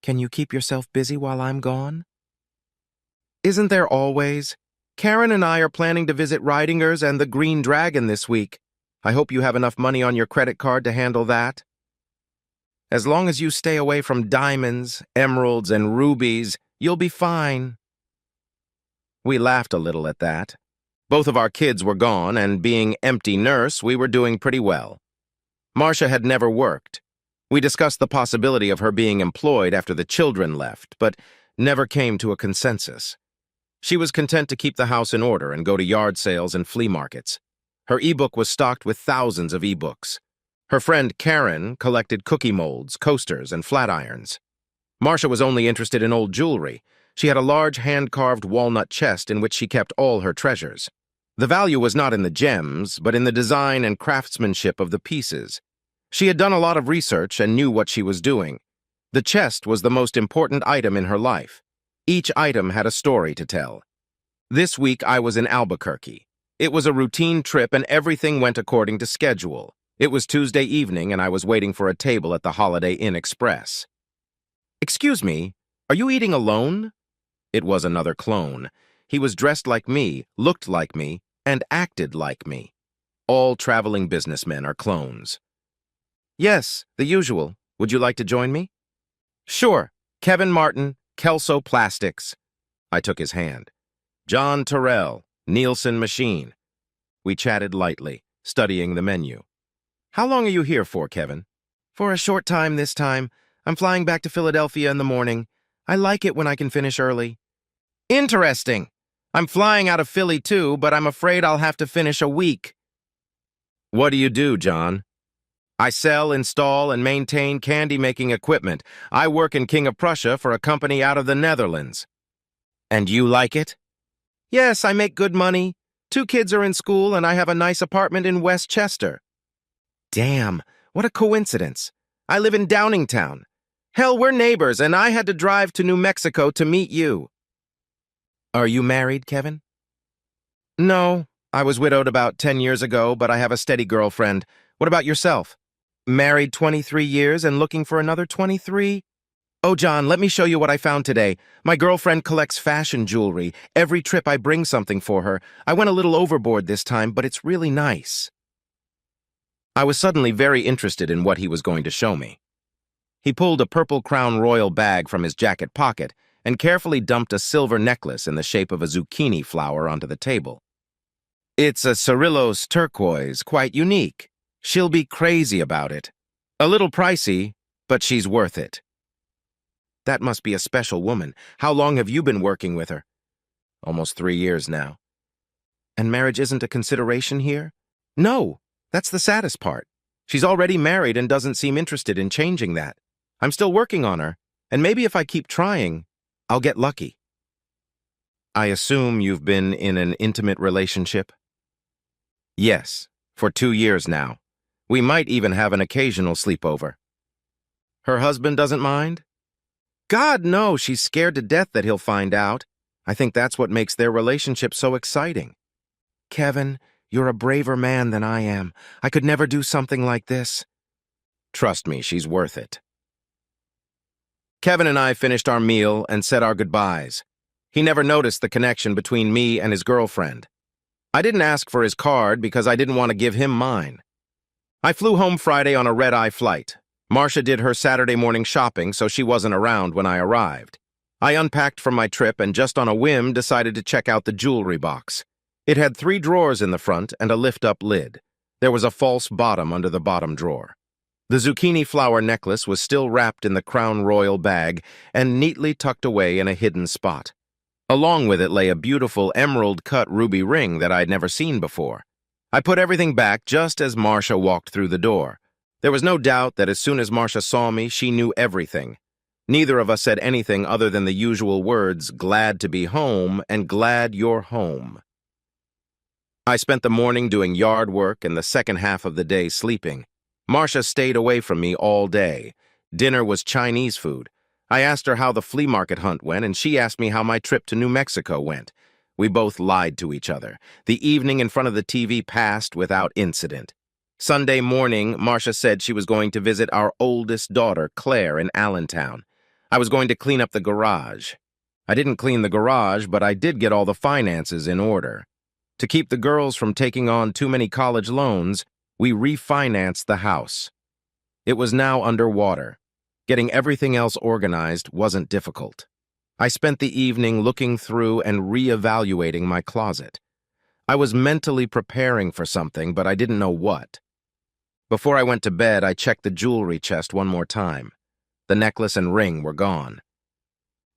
Can you keep yourself busy while I'm gone? Isn't there always? Karen and I are planning to visit Ridingers and the Green Dragon this week. I hope you have enough money on your credit card to handle that. As long as you stay away from diamonds, emeralds, and rubies, you'll be fine. We laughed a little at that. Both of our kids were gone, and being empty nurse, we were doing pretty well. Marcia had never worked. We discussed the possibility of her being employed after the children left, but never came to a consensus. She was content to keep the house in order and go to yard sales and flea markets. Her e-book was stocked with thousands of e-books. Her friend Karen collected cookie molds, coasters, and flat irons. Marcia was only interested in old jewelry. She had a large hand-carved walnut chest in which she kept all her treasures. The value was not in the gems, but in the design and craftsmanship of the pieces. She had done a lot of research and knew what she was doing. The chest was the most important item in her life. Each item had a story to tell. This week I was in Albuquerque. It was a routine trip and everything went according to schedule. It was Tuesday evening and I was waiting for a table at the Holiday Inn Express. "Excuse me, are you eating alone?" It was another clone. He was dressed like me, looked like me, and acted like me. All traveling businessmen are clones. "Yes, the usual. Would you like to join me?" "Sure. Kevin Martin, Kelso Plastics." I took his hand. "John Terrell, Nielsen Machine." We chatted lightly, studying the menu. "How long are you here for, Kevin?" "For a short time this time. I'm flying back to Philadelphia in the morning. I like it when I can finish early." "Interesting. I'm flying out of Philly too, but I'm afraid I'll have to finish a week." "What do you do, John?" "I sell, install, and maintain candy-making equipment. I work in King of Prussia for a company out of the Netherlands." "And you like it?" "Yes, I make good money. 2 kids are in school, and I have a nice apartment in Westchester." "Damn, what a coincidence. I live in Downingtown. Hell, we're neighbors, and I had to drive to New Mexico to meet you." "Are you married, Kevin?" "No, I was widowed about 10 years ago, but I have a steady girlfriend. What about yourself?" "Married 23 years and looking for another 23? Oh, John, let me show you what I found today. My girlfriend collects fashion jewelry. Every trip I bring something for her. I went a little overboard this time, but it's really nice." I was suddenly very interested in what he was going to show me. He pulled a purple Crown Royal bag from his jacket pocket and carefully dumped a silver necklace in the shape of a zucchini flower onto the table. "It's a Cyrillos turquoise, quite unique. She'll be crazy about it. A little pricey, but she's worth it." "That must be a special woman. How long have you been working with her?" "Almost 3 years now." "And marriage isn't a consideration here?" "No, that's the saddest part. She's already married and doesn't seem interested in changing that. I'm still working on her, and maybe if I keep trying, I'll get lucky." "I assume you've been in an intimate relationship?" "Yes, for 2 years now. We might even have an occasional sleepover." "Her husband doesn't mind?" "God, no, she's scared to death that he'll find out. I think that's what makes their relationship so exciting." "Kevin, you're a braver man than I am. I could never do something like this." "Trust me, she's worth it." Kevin and I finished our meal and said our goodbyes. He never noticed the connection between me and his girlfriend. I didn't ask for his card because I didn't want to give him mine. I flew home Friday on a red-eye flight. Marcia did her Saturday morning shopping, so she wasn't around when I arrived. I unpacked from my trip and just on a whim decided to check out the jewelry box. It had 3 drawers in the front and a lift-up lid. There was a false bottom under the bottom drawer. The zucchini flower necklace was still wrapped in the Crown Royal bag and neatly tucked away in a hidden spot. Along with it lay a beautiful emerald-cut ruby ring that I'd never seen before. I put everything back just as Marcia walked through the door. There was no doubt that as soon as Marcia saw me, she knew everything. Neither of us said anything other than the usual words, "glad to be home" and "glad you're home." I spent the morning doing yard work and the second half of the day sleeping. Marcia stayed away from me all day. Dinner was Chinese food. I asked her how the flea market hunt went, and she asked me how my trip to New Mexico went. We both lied to each other. The evening in front of the TV passed without incident. Sunday morning, Marcia said she was going to visit our oldest daughter, Claire, in Allentown. I was going to clean up the garage. I didn't clean the garage, but I did get all the finances in order. To keep the girls from taking on too many college loans, we refinanced the house. It was now underwater. Getting everything else organized wasn't difficult. I spent the evening looking through and re-evaluating my closet. I was mentally preparing for something, but I didn't know what. Before I went to bed, I checked the jewelry chest one more time. The necklace and ring were gone.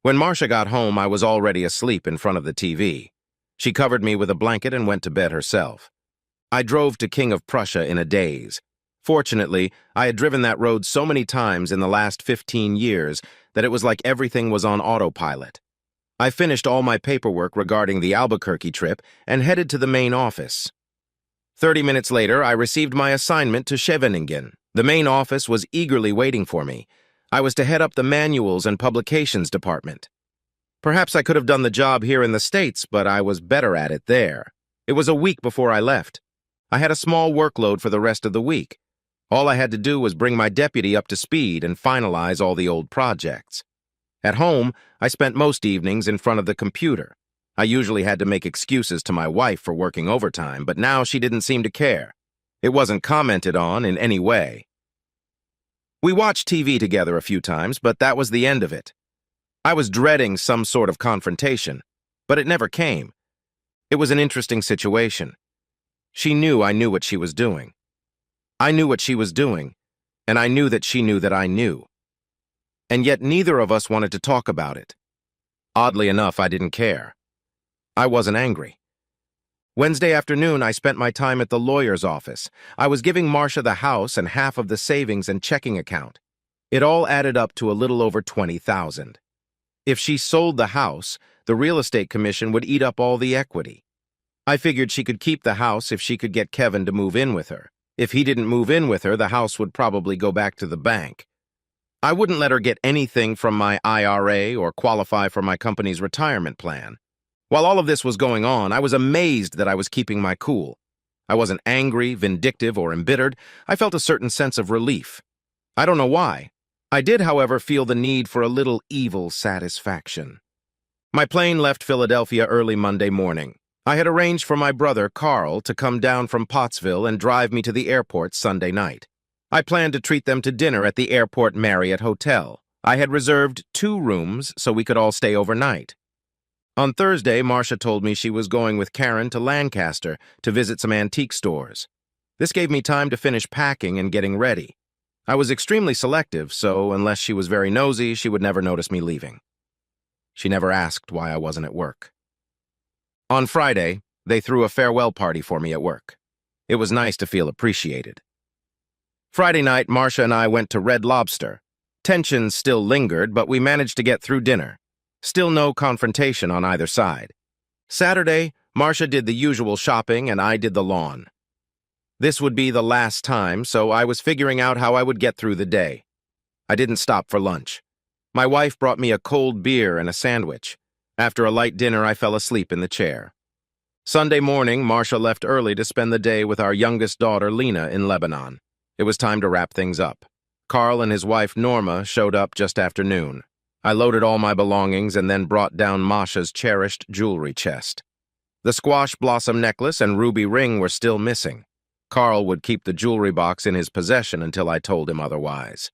When Marcia got home, I was already asleep in front of the TV. She covered me with a blanket and went to bed herself. I drove to King of Prussia in a daze. Fortunately, I had driven that road so many times in the last 15 years that it was like everything was on autopilot. I finished all my paperwork regarding the Albuquerque trip and headed to the main office. 30 minutes later, I received my assignment to Scheveningen. The main office was eagerly waiting for me. I was to head up the manuals and publications department. Perhaps I could have done the job here in the States, but I was better at it there. It was a week before I left. I had a small workload for the rest of the week. All I had to do was bring my deputy up to speed and finalize all the old projects. At home, I spent most evenings in front of the computer. I usually had to make excuses to my wife for working overtime, but now she didn't seem to care. It wasn't commented on in any way. We watched TV together a few times, but that was the end of it. I was dreading some sort of confrontation, but it never came. It was an interesting situation. She knew I knew what she was doing. I knew what she was doing, and I knew that she knew that I knew. And yet neither of us wanted to talk about it. Oddly enough, I didn't care. I wasn't angry. Wednesday afternoon, I spent my time at the lawyer's office. I was giving Marcia the house and half of the savings and checking account. It all added up to a little over $20,000. If she sold the house, the real estate commission would eat up all the equity. I figured she could keep the house if she could get Kevin to move in with her. If he didn't move in with her, the house would probably go back to the bank. I wouldn't let her get anything from my IRA or qualify for my company's retirement plan. While all of this was going on, I was amazed that I was keeping my cool. I wasn't angry, vindictive, or embittered. I felt a certain sense of relief. I don't know why. I did, however, feel the need for a little evil satisfaction. My plane left Philadelphia early Monday morning. I had arranged for my brother, Carl, to come down from Pottsville and drive me to the airport Sunday night. I planned to treat them to dinner at the Airport Marriott Hotel. I had reserved 2 rooms so we could all stay overnight. On Thursday, Marcia told me she was going with Karen to Lancaster to visit some antique stores. This gave me time to finish packing and getting ready. I was extremely selective, so unless she was very nosy, she would never notice me leaving. She never asked why I wasn't at work. On Friday, they threw a farewell party for me at work. It was nice to feel appreciated. Friday night, Marcia and I went to Red Lobster. Tensions still lingered, but we managed to get through dinner. Still no confrontation on either side. Saturday, Marcia did the usual shopping and I did the lawn. This would be the last time, so I was figuring out how I would get through the day. I didn't stop for lunch. My wife brought me a cold beer and a sandwich. After a light dinner, I fell asleep in the chair. Sunday morning, Marcia left early to spend the day with our youngest daughter, Lena, in Lebanon. It was time to wrap things up. Carl and his wife, Norma, showed up just after noon. I loaded all my belongings and then brought down Masha's cherished jewelry chest. The squash blossom necklace and ruby ring were still missing. Carl would keep the jewelry box in his possession until I told him otherwise.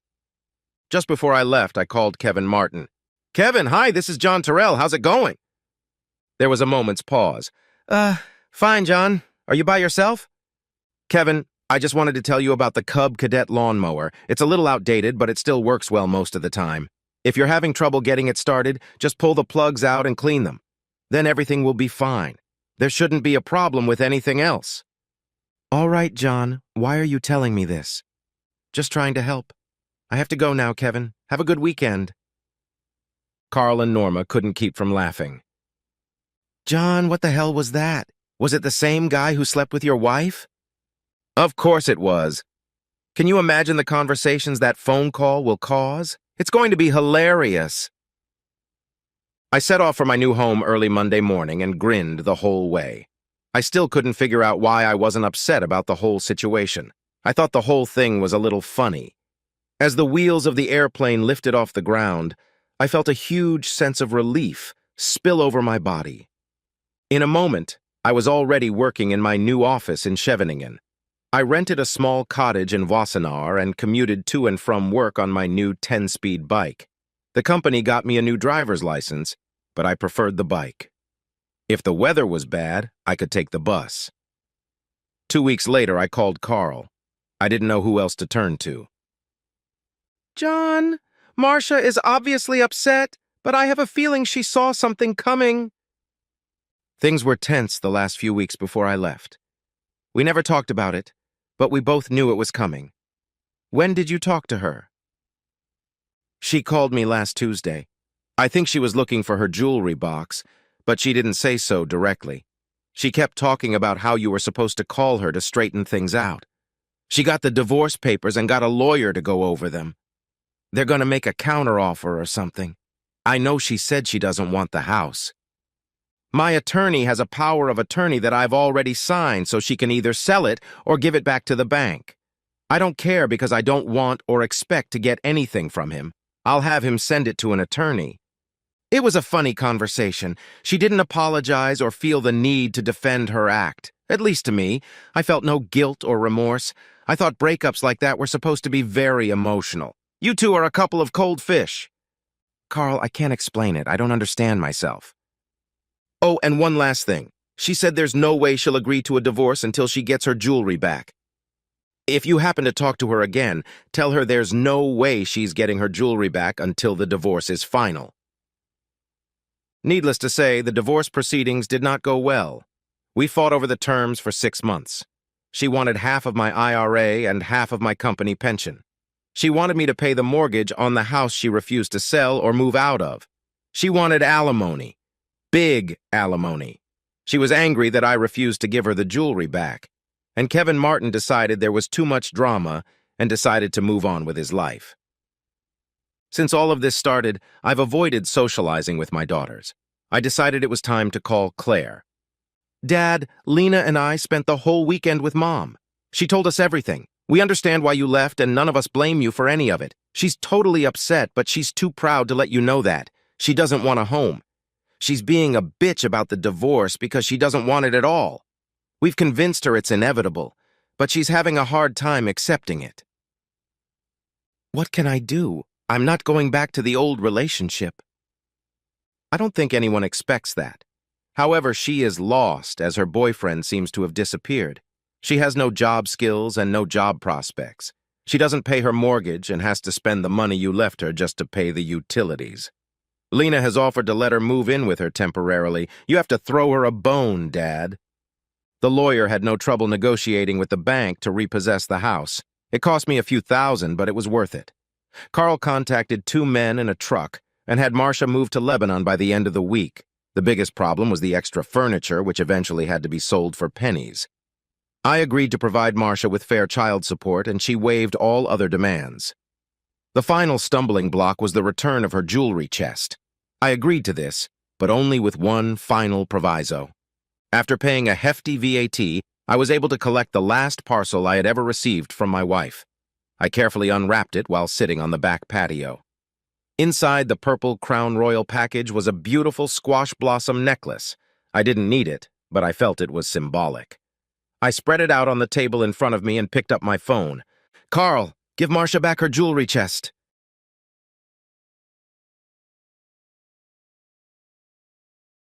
Just before I left, I called Kevin Martin. "Kevin, hi, this is John Terrell. How's it going?" There was a moment's pause. Fine, John. Are you by yourself?" "Kevin, I just wanted to tell you about the Cub Cadet lawnmower. It's a little outdated, but it still works well most of the time. If you're having trouble getting it started, just pull the plugs out and clean them. Then everything will be fine. There shouldn't be a problem with anything else." "All right, John. Why are you telling me this?" "Just trying to help. I have to go now, Kevin. Have a good weekend." Carl and Norma couldn't keep from laughing. "John, what the hell was that? Was it the same guy who slept with your wife?" "Of course it was. Can you imagine the conversations that phone call will cause? It's going to be hilarious." I set off for my new home early Monday morning and grinned the whole way. I still couldn't figure out why I wasn't upset about the whole situation. I thought the whole thing was a little funny. As the wheels of the airplane lifted off the ground, I felt a huge sense of relief spill over my body. In a moment, I was already working in my new office in Scheveningen. I rented a small cottage in Wassenaar and commuted to and from work on my new 10-speed bike. The company got me a new driver's license, but I preferred the bike. If the weather was bad, I could take the bus. 2 weeks later, I called Carl. I didn't know who else to turn to. "John, Marcia is obviously upset, but I have a feeling she saw something coming." Things were tense the last few weeks before I left. We never talked about it, but we both knew it was coming. "When did you talk to her?" "She called me last Tuesday. I think she was looking for her jewelry box, but she didn't say so directly. She kept talking about how you were supposed to call her to straighten things out. She got the divorce papers and got a lawyer to go over them. They're going to make a counteroffer or something. I know she said she doesn't want the house. My attorney has a power of attorney that I've already signed so she can either sell it or give it back to the bank. I don't care because I don't want or expect to get anything from him. I'll have him send it to an attorney." It was a funny conversation. She didn't apologize or feel the need to defend her act. At least to me, I felt no guilt or remorse. I thought breakups like that were supposed to be very emotional. "You two are a couple of cold fish." "Carl, I can't explain it. I don't understand myself." "Oh, and one last thing. She said there's no way she'll agree to a divorce until she gets her jewelry back. If you happen to talk to her again, tell her there's no way she's getting her jewelry back until the divorce is final." Needless to say, the divorce proceedings did not go well. We fought over the terms for 6 months. She wanted half of my IRA and half of my company pension. She wanted me to pay the mortgage on the house she refused to sell or move out of. She wanted alimony. Big alimony. She was angry that I refused to give her the jewelry back. And Kevin Martin decided there was too much drama and decided to move on with his life. Since all of this started, I've avoided socializing with my daughters. I decided it was time to call Claire. "Dad, Lena and I spent the whole weekend with Mom. She told us everything. We understand why you left and none of us blame you for any of it. She's totally upset, but she's too proud to let you know that. She doesn't want a home. She's being a bitch about the divorce because she doesn't want it at all. We've convinced her it's inevitable, but she's having a hard time accepting it." What can I do? I'm not going back to the old relationship. I don't think anyone expects that. However, she is lost as her boyfriend seems to have disappeared. She has no job skills and no job prospects. She doesn't pay her mortgage and has to spend the money you left her just to pay the utilities. Lena has offered to let her move in with her temporarily. You have to throw her a bone, Dad. The lawyer had no trouble negotiating with the bank to repossess the house. It cost me a few thousand, but it was worth it. Carl contacted 2 men and a truck and had Marcia move to Lebanon by the end of the week. The biggest problem was the extra furniture, which eventually had to be sold for pennies. I agreed to provide Marcia with fair child support, and she waived all other demands. The final stumbling block was the return of her jewelry chest. I agreed to this, but only with one final proviso. After paying a hefty VAT, I was able to collect the last parcel I had ever received from my wife. I carefully unwrapped it while sitting on the back patio. Inside the purple Crown Royal package was a beautiful squash blossom necklace. I didn't need it, but I felt it was symbolic. I spread it out on the table in front of me and picked up my phone. "Carl, give Marcia back her jewelry chest."